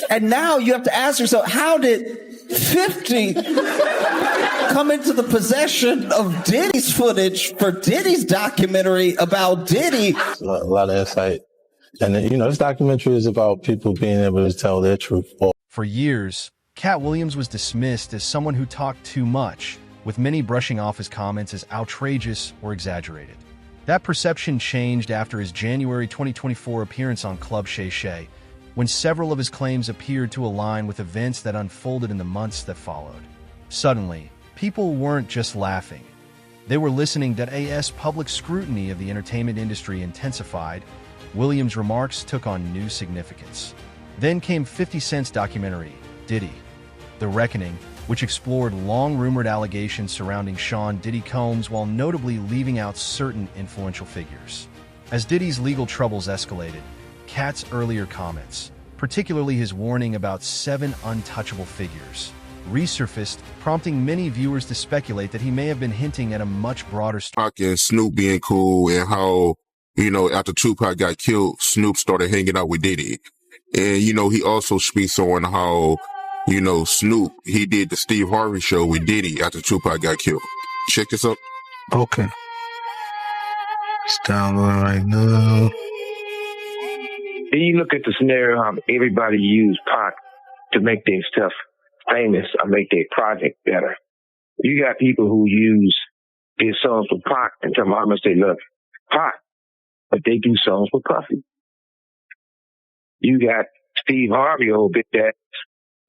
And now you have to ask yourself, how did 50 come into the possession of Diddy's footage for Diddy's documentary about Diddy? A lot of insight. And, this documentary is about people being able to tell their truth. For years, Katt Williams was dismissed as someone who talked too much, with many brushing off his comments as outrageous or exaggerated. That perception changed after his January 2024 appearance on Club Shay Shay, when several of his claims appeared to align with events that unfolded in the months that followed. Suddenly, people weren't just laughing. They were listening. As public scrutiny of the entertainment industry intensified, Williams' remarks took on new significance. Then came 50 Cent's documentary, Diddy: The Reckoning, which explored long-rumored allegations surrounding Sean Diddy Combs while notably leaving out certain influential figures. As Diddy's legal troubles escalated, Katt's earlier comments, particularly his warning about 7 untouchable figures, resurfaced, prompting many viewers to speculate that he may have been hinting at a much broader story. Tupac and Snoop being cool, and how, after Tupac got killed, Snoop started hanging out with Diddy. And, he also speaks on how, Snoop, he did the Steve Harvey show with Diddy after Tupac got killed. Check this out. Okay. It's downloading right now. Then you look at the scenario how everybody used Pac to make their stuff famous or make their project better. You got people who use their songs with Pac and tell them how much they love Pac, but they do songs with Puffy. You got Steve Harvey, a whole bit that,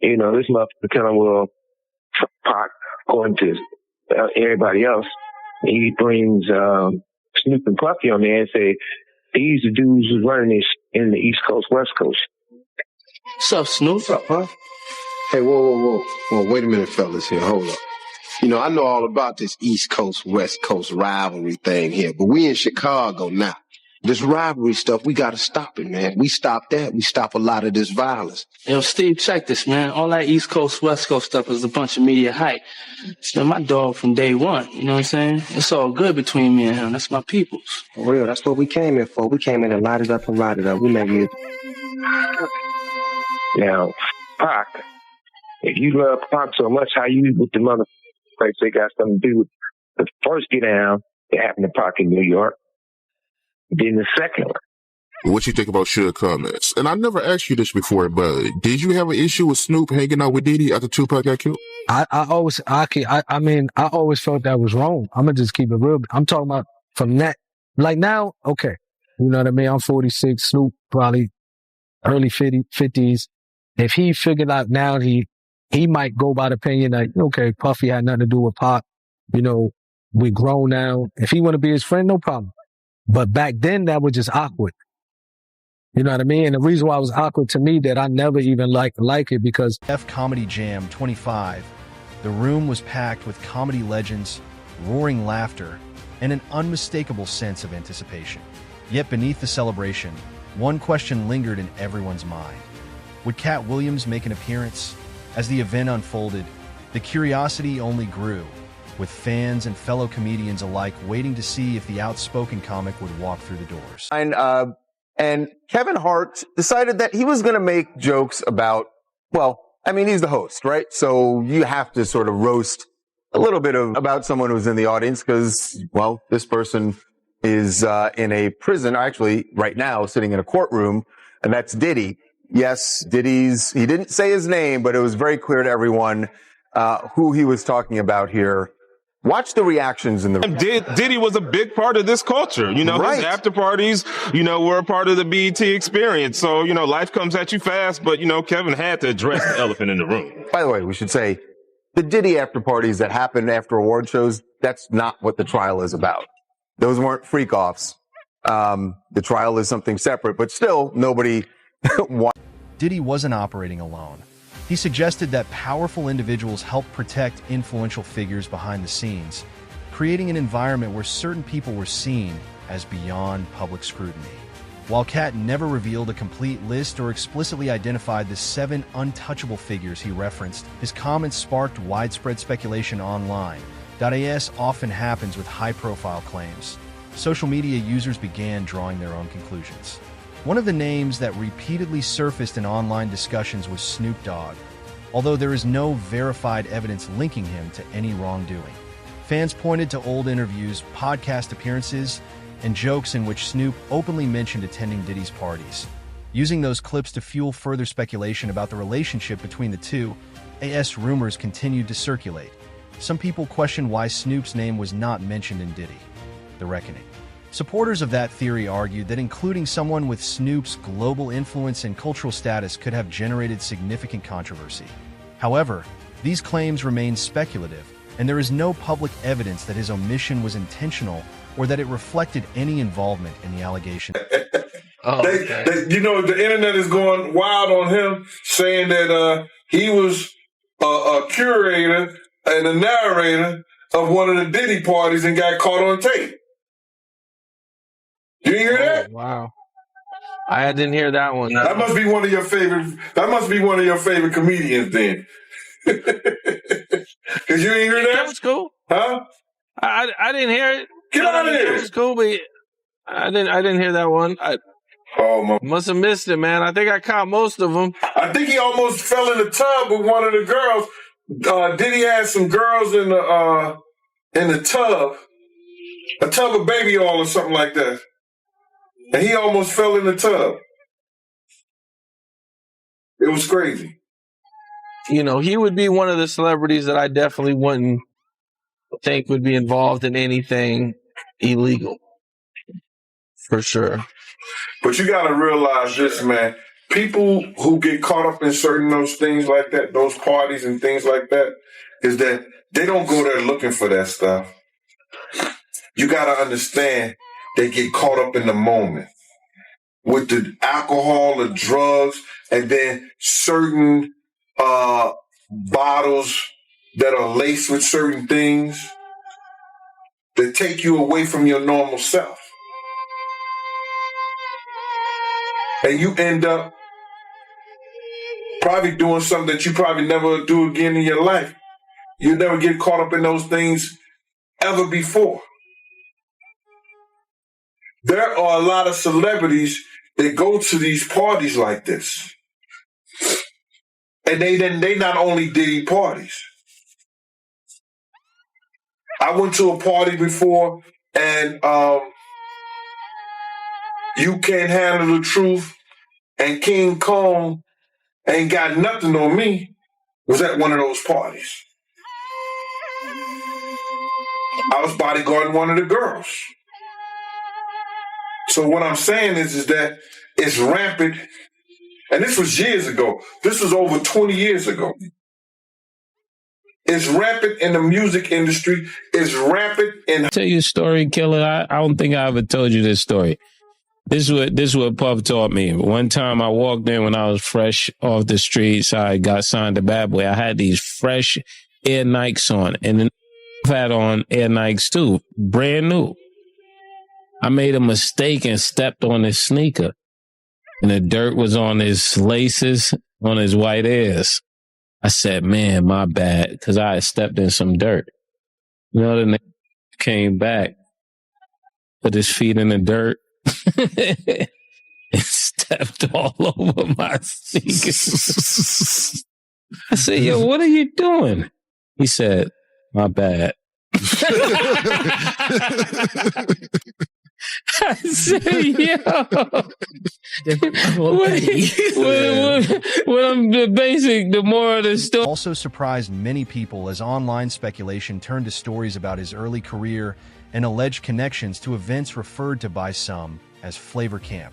this motherfucker kind of will Pac going to everybody else. And he brings Snoop and Puffy on there and say, these are dudes who's running this in the East Coast, West Coast. What's up, Snoop? What's up, huh? Hey, whoa. Wait a minute, fellas here. Hold up. I know all about this East Coast, West Coast rivalry thing here, but we in Chicago now. This rivalry stuff, we got to stop it, man. We stop that. We stop a lot of this violence. Yo, Steve, check this, man. All that East Coast, West Coast stuff is a bunch of media hype. It's been my dog from day one. You know what I'm saying? It's all good between me and him. That's my peoples. For real, that's what we came in for. We came in and light it up and ride it up. We make it. Now, Pac, if you love Pac so much, how you with the motherfuckers, they got something to do with the first get down that happened to Pac in New York. Then the second one. What you think about Suge comments? And I never asked you this before, but did you have an issue with Snoop hanging out with Diddy after Tupac got killed? I always felt that was wrong. I'm gonna just keep it real. I'm talking about from that, like now, okay. You know what I mean? I'm 46, Snoop probably early 50s. If he figured out now, he might go by the opinion that, okay, Puffy had nothing to do with Pop. We're grown now. If he want to be his friend, no problem. But back then, that was just awkward. You know what I mean? And the reason why it was awkward to me that I never even like it because F Comedy Jam 25, the room was packed with comedy legends, roaring laughter, and an unmistakable sense of anticipation. Yet beneath the celebration, one question lingered in everyone's mind. Would Katt Williams make an appearance? As the event unfolded, the curiosity only grew, with fans and fellow comedians alike waiting to see if the outspoken comic would walk through the doors. And Kevin Hart decided that he was going to make jokes about, he's the host, right? So you have to sort of roast a little bit about someone who's in the audience because, this person is in a prison, actually right now sitting in a courtroom, and that's Diddy. Yes, he didn't say his name, but it was very clear to everyone who he was talking about here. Watch the reactions in the room. Diddy was a big part of this culture. Right. His after parties, were a part of the BET experience. So, life comes at you fast, but, Kevin had to address the elephant in the room. By the way, we should say the Diddy after parties that happen after award shows, that's not what the trial is about. Those weren't freak-offs. The trial is something separate, but still nobody Diddy wasn't operating alone. He suggested that powerful individuals help protect influential figures behind the scenes, creating an environment where certain people were seen as beyond public scrutiny. While Katt never revealed a complete list or explicitly identified the 7 untouchable figures he referenced, his comments sparked widespread speculation online. As often happens with high-profile claims, social media users began drawing their own conclusions. One of the names that repeatedly surfaced in online discussions was Snoop Dogg, although there is no verified evidence linking him to any wrongdoing. Fans pointed to old interviews, podcast appearances, and jokes in which Snoop openly mentioned attending Diddy's parties. Using those clips to fuel further speculation about the relationship between the two, AS rumors continued to circulate. Some people questioned why Snoop's name was not mentioned in Diddy: The Reckoning. Supporters of that theory argued that including someone with Snoop's global influence and cultural status could have generated significant controversy. However, these claims remain speculative, and there is no public evidence that his omission was intentional or that it reflected any involvement in the allegation. The internet is going wild on him, saying that he was a curator and a narrator of one of the Diddy parties and got caught on tape. You hear that? Wow. I didn't hear that one. That must be one of your favorite. That must be one of your favorite comedians, then. Cause you ain't hear that? That was cool. Huh? I didn't hear it. Get out of here. It was cool, but I didn't hear that one. Must have missed it, man. I think I caught most of them. I think he almost fell in the tub with one of the girls. Diddy had some girls in the tub, a tub of baby oil or something like that. And he almost fell in the tub. It was crazy. You know, he would be one of the celebrities that I definitely wouldn't think would be involved in anything illegal. For sure. But you got to realize this, man. People who get caught up in certain those things like that, those parties and things like that, is that they don't go there looking for that stuff. You got to understand, they get caught up in the moment with the alcohol, the drugs, and then certain bottles that are laced with certain things that take you away from your normal self. And you end up probably doing something that you probably never do again in your life. You never get caught up in those things ever before. There are a lot of celebrities that go to these parties like this. And they not only Diddy parties. I went to a party before and You Can't Handle the Truth and King Kong Ain't Got Nothing on Me was at one of those parties. I was bodyguarding one of the girls. So what I'm saying is that it's rampant, and this was years ago. This was over 20 years ago. It's rampant in the music industry. It's rampant in... Tell you a story, Killer. I don't think I ever told you this story. This is what Puff taught me. One time I walked in when I was fresh off the streets. I got signed to Bad Boy. I had these fresh Air Nikes on, and then had on Air Nikes too, brand new. I made a mistake and stepped on his sneaker, and the dirt was on his laces, on his white Airs. I said, man, my bad, because I had stepped in some dirt. You know, the nigga came back, put his feet in the dirt, and stepped all over my sneakers. I said, yo, what are you doing? He said, my bad. I said, yo, the moral of the story. Also surprised many people as online speculation turned to stories about his early career and alleged connections to events referred to by some as Flavor Camp.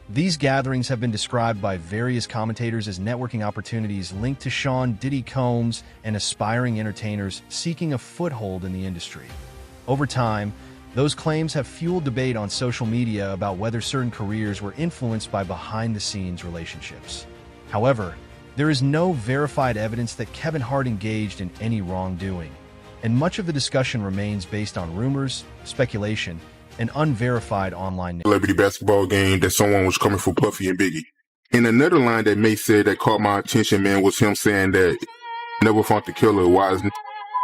These gatherings have been described by various commentators as networking opportunities linked to Sean Diddy Combs and aspiring entertainers seeking a foothold in the industry. Over time, those claims have fueled debate on social media about whether certain careers were influenced by behind-the-scenes relationships. However, there is no verified evidence that Kevin Hart engaged in any wrongdoing, and much of the discussion remains based on rumors, speculation, and unverified online... Celebrity basketball game that someone was coming for Puffy and Biggie. And another line that May said that caught my attention, man, was him saying that never fought the killer. Why is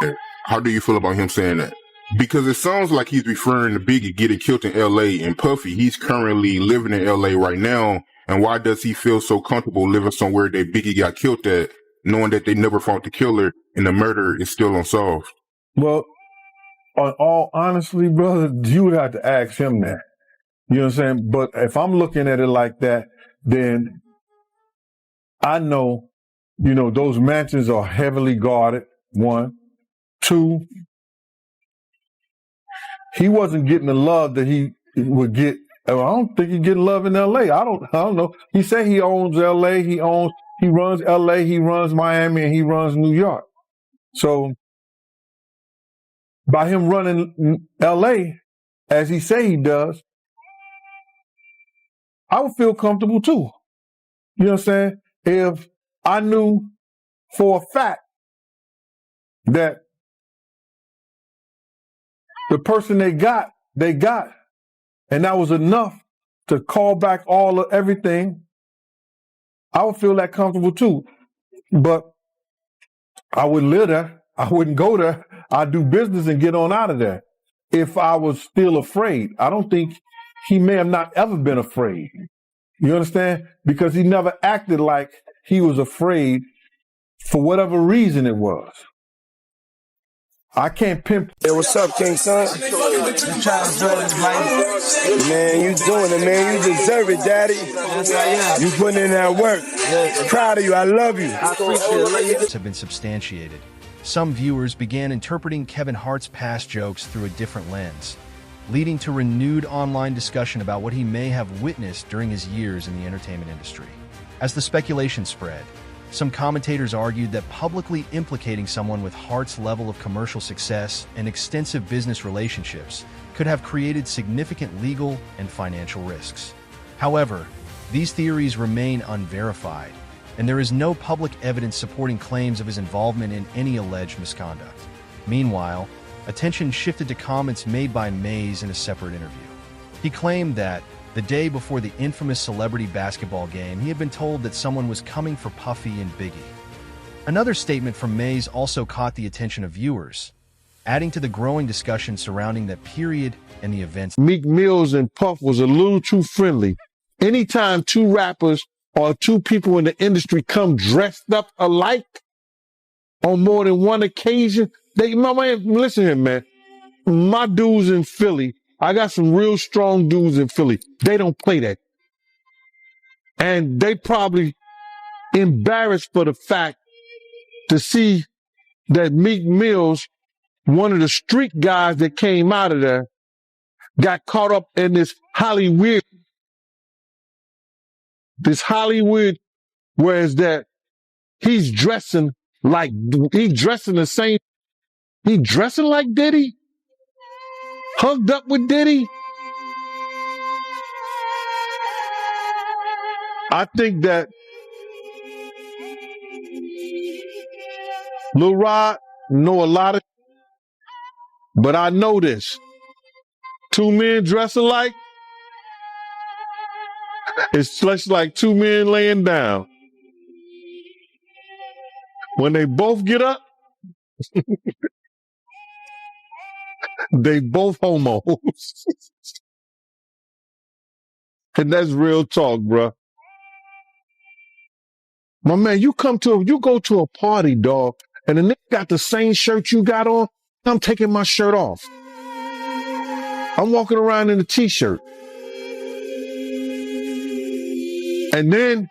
there? How do you feel about him saying that? Because it sounds like he's referring to Biggie getting killed in L.A. and Puffy. He's currently living in L.A. right now. And why does he feel so comfortable living somewhere that Biggie got killed at, knowing that they never fought the killer and the murder is still unsolved? Well, on all honestly, brother, you would have to ask him that. You know what I'm saying? But if I'm looking at it like that, then I know, those mansions are heavily guarded, one. Two, he wasn't getting the love that he would get. I don't think he's getting love in L.A. I don't know. He said he owns L.A., he runs L.A., he runs Miami, and he runs New York. So by him running L.A., as he say he does, I would feel comfortable too. You know what I'm saying? If I knew for a fact that the person they got, and that was enough to call back all of everything, I would feel that comfortable too. But I wouldn't live there. I wouldn't go there. I'd do business and get on out of there. If I was still afraid, I don't think he may have not ever been afraid. You understand? Because he never acted like he was afraid for whatever reason it was. I can't pimp. Hey, what's up, King Son? Man, you doing it, man. You deserve it, Daddy. Yes, I am. You putting in that work. Yes. Proud of you. I love you. I appreciate it. Have been substantiated. Some viewers began interpreting Kevin Hart's past jokes through a different lens, leading to renewed online discussion about what he may have witnessed during his years in the entertainment industry. As the speculation spread, some commentators argued that publicly implicating someone with Hart's level of commercial success and extensive business relationships could have created significant legal and financial risks. However, these theories remain unverified, and there is no public evidence supporting claims of his involvement in any alleged misconduct. Meanwhile, attention shifted to comments made by Mays in a separate interview. He claimed that the day before the infamous celebrity basketball game, he had been told that someone was coming for Puffy and Biggie. Another statement from Mays also caught the attention of viewers, adding to the growing discussion surrounding that period and the events. Meek Mills and Puff was a little too friendly. Anytime two rappers or two people in the industry come dressed up alike on more than one occasion, listen here, man. My dudes in Philly, I got some real strong dudes in Philly. They don't play that. And they probably embarrassed for the fact to see that Meek Mills, one of the street guys that came out of there, got caught up in this Hollywood, whereas that he's dressing like Diddy, hugged up with Diddy. I think that Lil Rod know a lot of, but I know this. Two men dress alike, it's just like two men laying down. When they both get up, they both homos. And that's real talk, bruh. My man, you go to a party, dog, and the nigga got the same shirt you got on, I'm taking my shirt off. I'm walking around in a t-shirt. And then,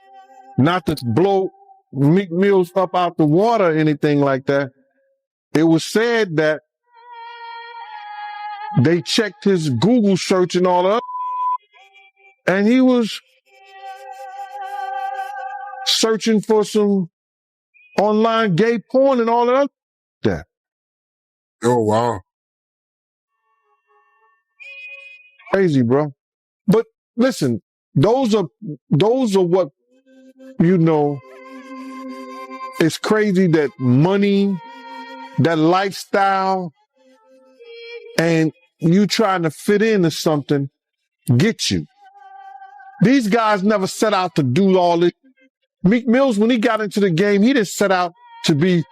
not to blow Meek Mills up out the water or anything like that, it was said that they checked his Google search and all that, and he was searching for some online gay porn and all of that. Oh, wow. Crazy, bro. But listen, those are what, it's crazy that money, that lifestyle, and you trying to fit into something get you. These guys never set out to do all this. Meek Mills, when he got into the game, he didn't set out to be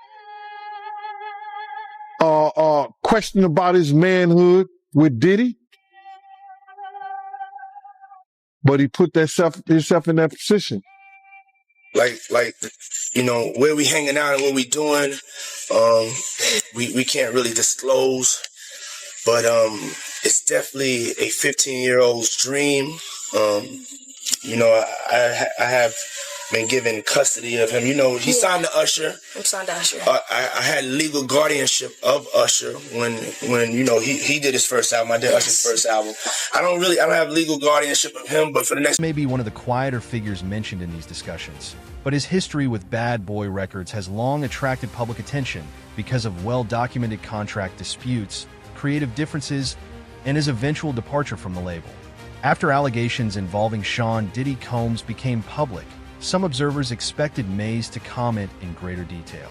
question about his manhood with Diddy. But he put himself in that position. Like, where we hanging out and what we doing, we can't really disclose, but it's definitely a 15-year-old's dream. I have been given custody of him. He signed to Usher. I'm signed to Usher. I had legal guardianship of Usher when he did his first album. I did Usher's first album. I don't have legal guardianship of him, but for the next... May be one of the quieter figures mentioned in these discussions, but his history with Bad Boy Records has long attracted public attention because of well-documented contract disputes, creative differences, and his eventual departure from the label. After allegations involving Sean Diddy Combs became public, some observers expected Mays to comment in greater detail.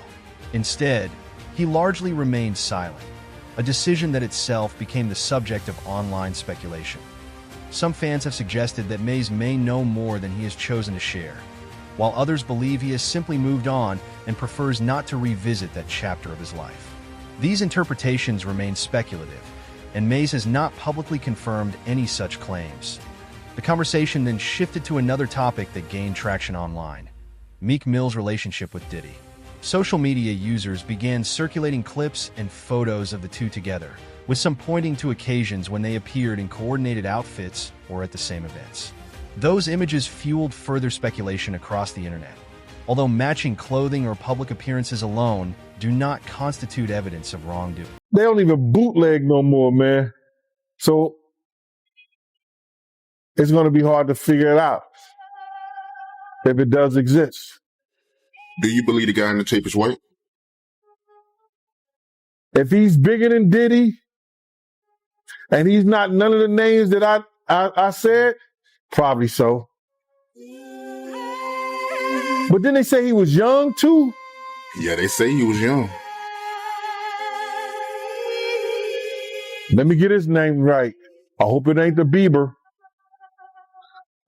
Instead, he largely remained silent, a decision that itself became the subject of online speculation. Some fans have suggested that Mays may know more than he has chosen to share, while others believe he has simply moved on and prefers not to revisit that chapter of his life. These interpretations remain speculative, and Mays has not publicly confirmed any such claims. The conversation then shifted to another topic that gained traction online: Meek Mill's relationship with Diddy. Social media users began circulating clips and photos of the two together, with some pointing to occasions when they appeared in coordinated outfits or at the same events. Those images fueled further speculation across the internet, although matching clothing or public appearances alone do not constitute evidence of wrongdoing. They don't even bootleg no more, man. So it's going to be hard to figure it out if it does exist. Do you believe the guy in the tape is white? If he's bigger than Diddy and he's not none of the names that I said, probably so. But then they say he was young too. Yeah, they say he was young. Let me get his name right. I hope it ain't the Bieber.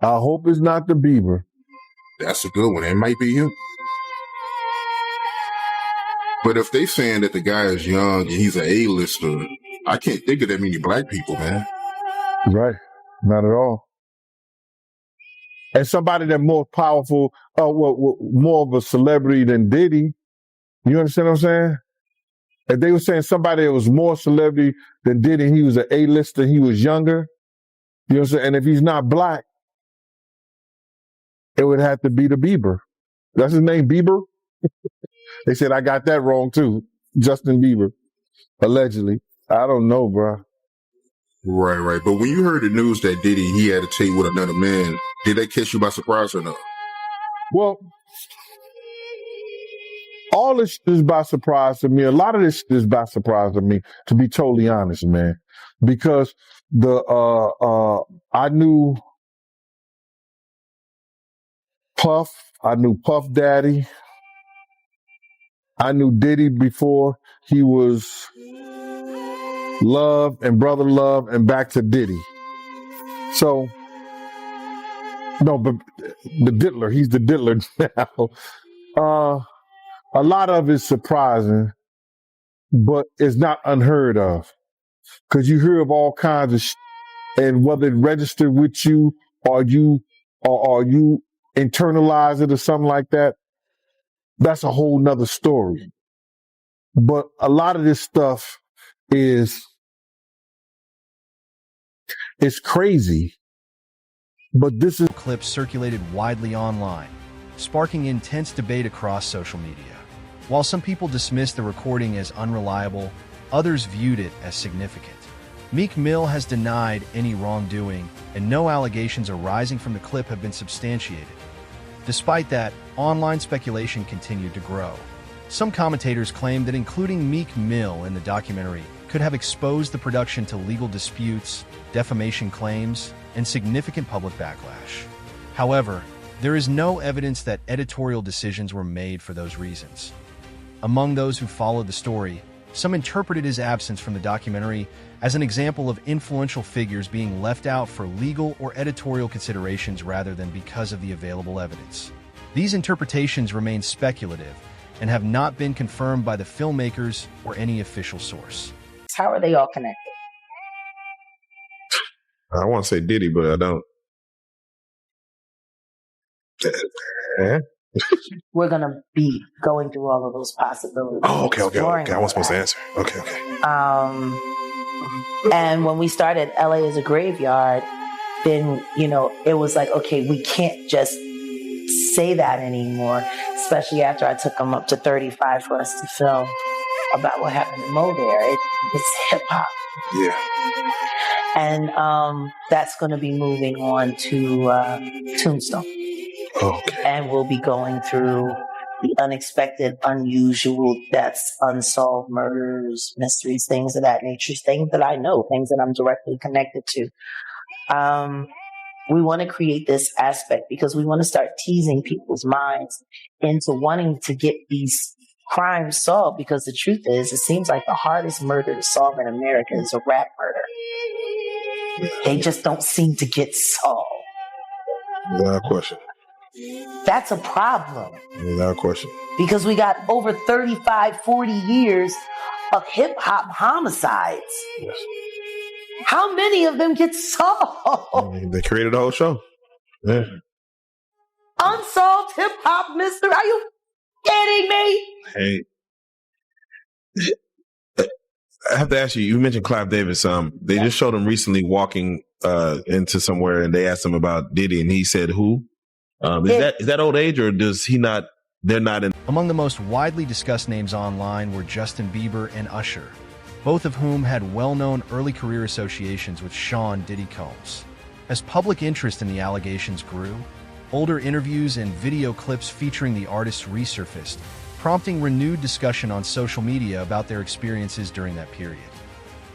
I hope it's not the Bieber. That's a good one. It might be him. But if they saying that the guy is young and he's an A-lister, I can't think of that many black people, man. Right. Not at all. And somebody that's more powerful, more of a celebrity than Diddy. You understand what I'm saying? If they were saying somebody that was more celebrity than Diddy, he was an A-lister, he was younger. You know what I'm saying? And if he's not black, it would have to be the Bieber. That's his name, Bieber? They said I got that wrong too. Justin Bieber, allegedly. I don't know, bro. Right. But when you heard the news that Diddy, he had a tape with another man, did that catch you by surprise or not? Well, all this is by surprise to me. A lot of this is by surprise to me, to be totally honest, man. Because I knew Puff, I knew Puff Daddy, I knew Diddy before he was Love and Brother Love and back to Diddy. So, no, but the diddler, he's the diddler now. A lot of it's surprising, but it's not unheard of. Because you hear of all kinds of and whether it registered with you or you internalize it or something like that, that's a whole nother story. But a lot of this stuff is crazy. But this is clips circulated widely online, sparking intense debate across social media. While some people dismissed the recording as unreliable, others viewed it as significant. Meek Mill has denied any wrongdoing, and no allegations arising from the clip have been substantiated. Despite that, online speculation continued to grow. Some commentators claimed that including Meek Mill in the documentary could have exposed the production to legal disputes, defamation claims, and significant public backlash. However, there is no evidence that editorial decisions were made for those reasons. Among those who followed the story, some interpreted his absence from the documentary as an example of influential figures being left out for legal or editorial considerations rather than because of the available evidence. These interpretations remain speculative and have not been confirmed by the filmmakers or any official source. How are they all connected? I want to say Diddy, but I don't. We're going to be going through all of those possibilities. Oh, okay. exploring I all wasn't supposed to that. answer. Okay. And when we started LA as a graveyard, then, it was like, okay, we can't just say that anymore, especially after I took them up to 35 for us to film about what happened in Mo there. It's hip hop. Yeah. And that's going to be moving on to Tombstone. Okay. And we'll be going through the unexpected, unusual deaths, unsolved murders, mysteries, things of that nature, things that I know, things that I'm directly connected to. We want to create this aspect because we want to start teasing people's minds into wanting to get these crimes solved, because the truth is, it seems like the hardest murder to solve in America is a rap murder. They just don't seem to get solved. Without question. That's a problem. Without question. Because we got over 35, 40 years of hip hop homicides. Yes. How many of them get solved? They created a whole show. Yeah. Unsolved hip hop mystery. Are you kidding me? Hey. I have to ask you, you mentioned Clive Davis. They just showed him recently walking into somewhere, and they asked him about Diddy, and he said, who? Is that old age, or does he not, they're not in? Among the most widely discussed names online were Justin Bieber and Usher, both of whom had well-known early career associations with Sean Diddy Combs. As public interest in the allegations grew, older interviews and video clips featuring the artists resurfaced, prompting renewed discussion on social media about their experiences during that period.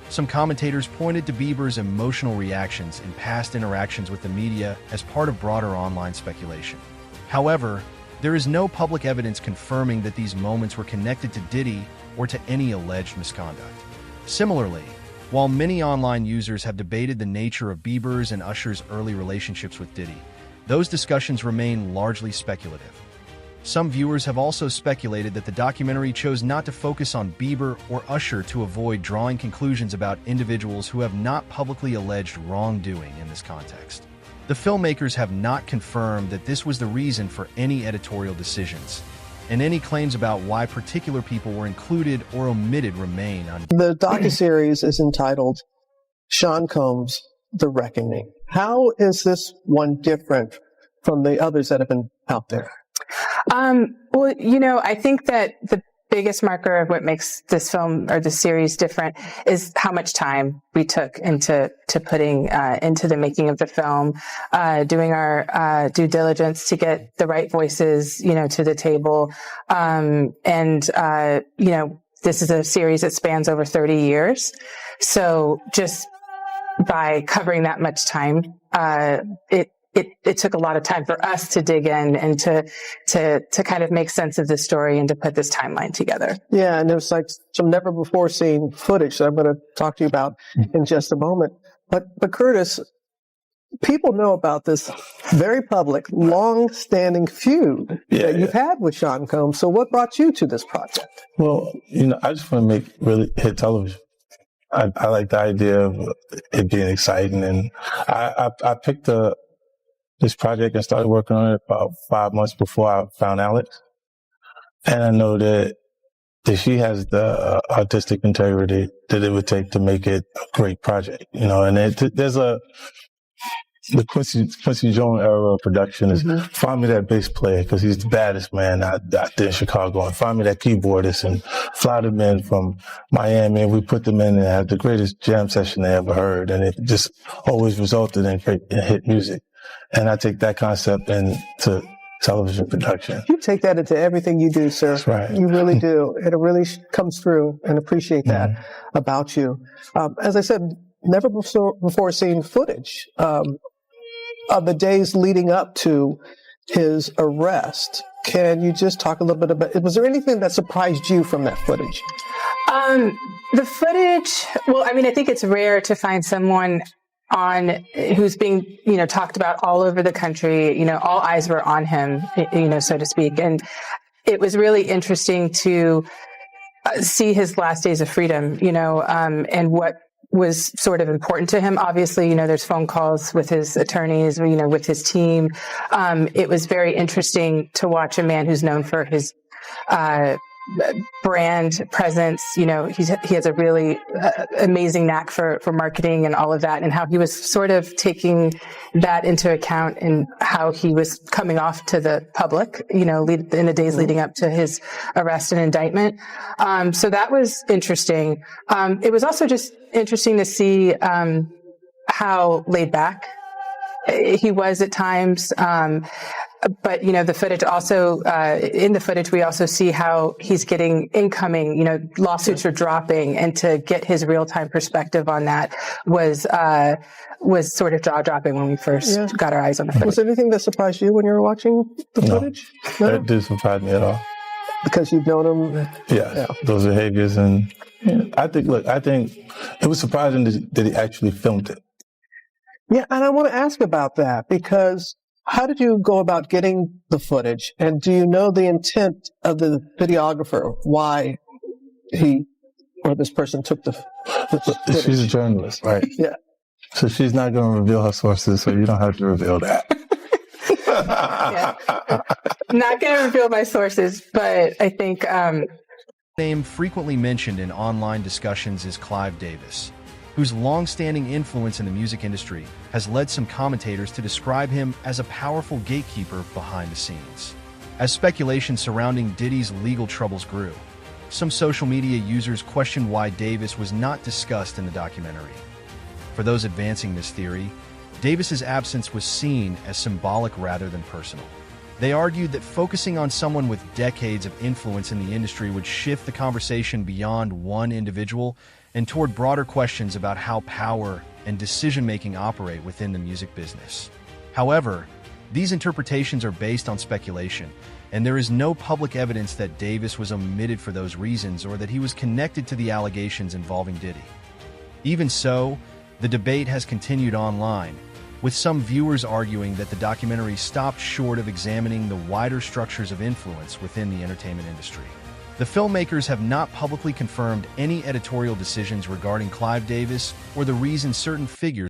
Some commentators pointed to Bieber's emotional reactions in past interactions with the media as part of broader online speculation. However, there is no public evidence confirming that these moments were connected to Diddy or to any alleged misconduct. Similarly, while many online users have debated the nature of Bieber's and Usher's early relationships with Diddy, those discussions remain largely speculative. Some viewers have also speculated that the documentary chose not to focus on Bieber or Usher to avoid drawing conclusions about individuals who have not publicly alleged wrongdoing in this context. The filmmakers have not confirmed that this was the reason for any editorial decisions, and any claims about why particular people were included or omitted remain unknown. The docuseries is entitled Sean Combs, The Reckoning. How is this one different from the others that have been out there? Well, I think that the biggest marker of what makes this film or this series different is how much time we took into putting into the making of the film, doing our due diligence to get the right voices, to the table. This is a series that spans over 30 years. So just by covering that much time, it took a lot of time for us to dig in and to kind of make sense of this story and to put this timeline together. Yeah, and there's like some never before seen footage that I'm going to talk to you about in just a moment. But Curtis, people know about this very public, long-standing feud that you've had with Sean Combs. So what brought you to this project? Well, I just want to make really hit television. I like the idea of it being exciting, and I picked this project and started working on it about 5 months before I found Alex. And I know that she has the artistic integrity that it would take to make it a great project, and there's the Quincy Jones era of production is find me that bass player because he's the baddest man out there in Chicago, and find me that keyboardist and fly them in from Miami, and we put them in and have the greatest jam session they ever heard, and it just always resulted in great hit music. And I take that concept into television production. You take that into everything you do, sir. That's right. You really do. And it really comes through, and appreciate that about you. As I said, never before seen footage of the days leading up to his arrest. Can you just talk a little bit about, was there anything that surprised you from that footage? The footage, well, I think it's rare to find someone who's being, talked about all over the country. All eyes were on him, so to speak. And it was really interesting to see his last days of freedom, and what was sort of important to him. Obviously, there's phone calls with his attorneys, with his team. It was very interesting to watch a man who's known for his brand presence. He has a really amazing knack for marketing and all of that, and how he was sort of taking that into account in how he was coming off to the public, in the days leading up to his arrest and indictment. So that was interesting. It was also just interesting to see how laid back he was at times. But, the footage also, in the footage, we also see how he's getting incoming, lawsuits are dropping, and to get his real-time perspective on that was sort of jaw-dropping when we first got our eyes on the footage. Was there anything that surprised you when you were watching the footage? No, that didn't surprise me at all. Because you've known him? Yeah, those behaviors. And I think it was surprising that he actually filmed it. Yeah, and I want to ask about that, because how did you go about getting the footage? And do you know the intent of the videographer, why he or this person took the footage? She's a journalist, right? Yeah. So she's not going to reveal her sources, so you don't have to reveal that. Not going to reveal my sources, but I think... name frequently mentioned in online discussions is Clive Davis, whose long-standing influence in the music industry has led some commentators to describe him as a powerful gatekeeper behind the scenes. As speculation surrounding Diddy's legal troubles grew, some social media users questioned why Davis was not discussed in the documentary. For those advancing this theory, Davis's absence was seen as symbolic rather than personal. They argued that focusing on someone with decades of influence in the industry would shift the conversation beyond one individual and toward broader questions about how power and decision-making operate within the music business. However, these interpretations are based on speculation, and there is no public evidence that Davis was omitted for those reasons or that he was connected to the allegations involving Diddy. Even so, the debate has continued online, with some viewers arguing that the documentary stopped short of examining the wider structures of influence within the entertainment industry. The filmmakers have not publicly confirmed any editorial decisions regarding Clive Davis or the reason certain figures